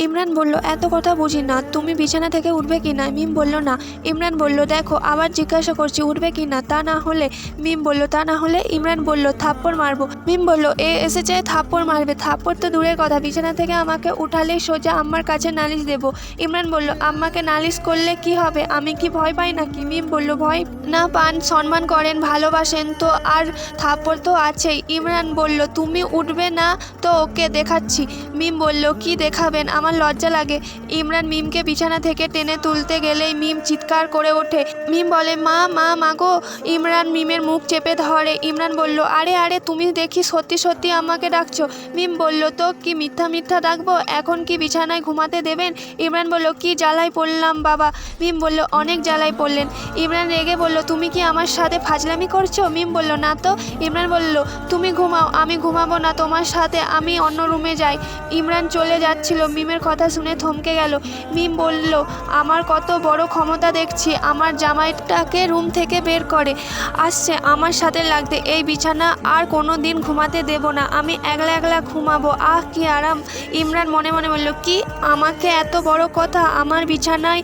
ইমরান বলল, এত কথা বুঝি না, তুমি বিছানা থেকে উঠবে কি না? মিম বলল, না। ইমরান বলল, দেখো আবার জিজ্ঞাসা করছি উঠবে কি না, তা না হলে? মিম বলল, তা না হলে? ইমরান বলল, থাপ্পড় মারবো। মিম বলল, এসেছে থাপ্পড় মারবে? থাপ্পড় তো দূরের কথা, বিছানা থেকে আমাকে উঠালেই সোজা আম্মার কাছে নালিশ দেব। ইমরান বলল, আম্মাকে নালিশ করলে কি হবে? আমি কি ভয় পাই নাকি? মিম বলল, ভয় না পান, সম্মান করেন, ভালোবাসেন তো আর থাপ্পড় তো আছেই। ইমরান বলল, তুমি উঠবে না তো ওকে দেখাচ্ছি। মিম বলল, কি দেখাবেন? আমার লজ্জা লাগে। ইমরান মিমকে বিছানা থেকে টেনে তুলতে গেলেই মিম চিৎকার করে ওঠে। মিম বলে, মা মা মাগো। ইমরান মিমের মুখ চেপে ধরে। ইমরান বলল, আরে আরে, তুমি দেখি সত্যি সত্যি আমাকে ডাকছো। মিম বলল, তো কি মিথ্যা মিথ্যা ডাকবো? এখন কি বিছানায় ঘুমাতে দেবেন? ইমরান বলল, কি জ্বালায় পড়লাম বাবা? মিম বলল, অনেক জ্বালায় পড়লেন। ইমরান রেগে বলল, তুমি কি আমার সাথে ফাজলামি করছো? মিম বলল, না তো। ইমরান বলল, তুমি ঘুমাও, আমি ঘুমাবো না তোমার সাথে, আমি অন্য রুমে যাই। ইমরান চলে যাচ্ছিল। মিমের কথা শুনে থমকে গেল। মিম বলল, আমার কত বড় ক্ষমতা দেখছি, আমার জামাইটাকে রুম থেকে বের করে আসছে আমার সাথে লাগতে। এই বিছানা আর কোনো দিন ঘুমাতে দেব না, আমি একলা একলা ঘুমাবো। আহ, কি আরাম। ইমরান মনে মনে বলল, কি আমাকে এত বড় কথা? আমার বিছানায়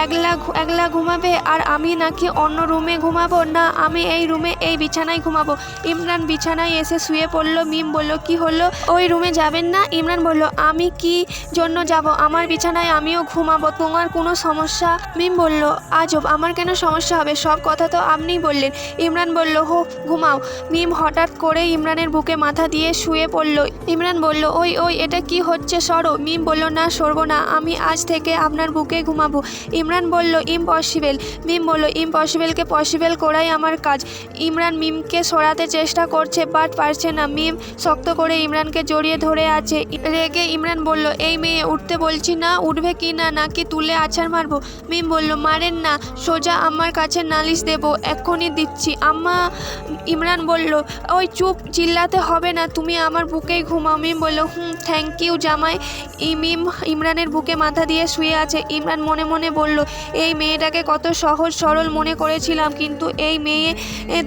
একলা একলা ঘুমাবে আর আমি নাকি অন্য রুমে ঘুমাবো? না, আমি এই রুমে এই বিছানায় ঘুমাবো। ইমরান বিছানায় এসে শুয়ে পড়ল। মিম বলল, কি হলো, ওই রুমে যাবেন না? ইমরান বলল, আমি কি জন্য যাব? আমার বিছানায় আমিও ঘুমাবো, তোমার কোনো সমস্যা? মিম বলল, আজব, আমার কেন সমস্যা হবে? সব কথা তো আপনিই বললেন। ইমরান বলল, হো, ঘুমাও। মিম হঠাৎ করে ইমরানের বুকে মাথা দিয়ে শুয়ে পড়ল। ইমরান বলল, ওই ওই, এটা কি হচ্ছে, সরো। মিম বলল, না, সরবো না, আমি আজ থেকে আপনার বুকে ঘুমাবো। ইমরান বলল, ইম্পসিবল। মিম বলল, ইম্পসিবলকে পসিবল করাই আমার কাজ। ইমরান মিমকে সরাতে চেষ্টা করছে, বাট পারছে না। মিম শক্ত করে ইমরানকে জড়িয়ে ধরে আছে। রেগে ইমরান বলল, এই মেয়ে, উঠতে বলছি না, উঠবে কি না, নাকি তুলে আছাড় মারবো? মিম বলল, মারেন না, সোজা আমার কাছে নালিশ দেব, এক্ষুনি দিচ্ছি আম্মা। ইমরান বলল, ওই চুপ, চিল্লাতে হবে না, তুমি আমার বুকেই ঘুমাও। মিম বলল, থ্যাংক ইউ জামাই। মিম ইমরানের বুকে মাথা দিয়ে শুয়ে আছে। ইমরান মনে মনে বলল, এই মেয়েটাকে কত সহজ সরল মনে করেছিলাম, কিন্তু এই মেয়ে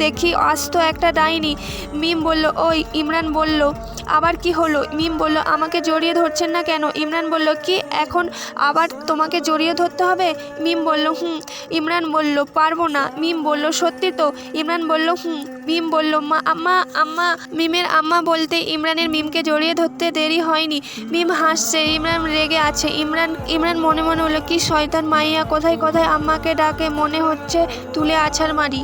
দেখি আস্ত একটা ডাইনি। মিম বলল, ওই। ইমরান বলল, আবার কি হলো? মিম বলল, আমাকে জড়িয়ে ধরছেন না কেন? ইমরান বলল, কি এখন আবার তোমাকে জড়িয়ে ধরতে হবে? মিম বলল, ইমরান বলল, পারবো না। মিম বলল, সত্যি তো? ইমরান বলল, মিম বলল, মা আম্মা আম্মা। মিমের আম্মা বলতে ইমরানের মিমকে জড়িয়ে ধরতে দেরি হয়নি। মিম হাসছে, ইমরান রেগে আছে। ইমরান মনে মনে হলো, কি শয়তান মাইয়া, কোথায় কোথায় আম্মাকে ডাকে, মনে হচ্ছে তুলে আছাড় মারি।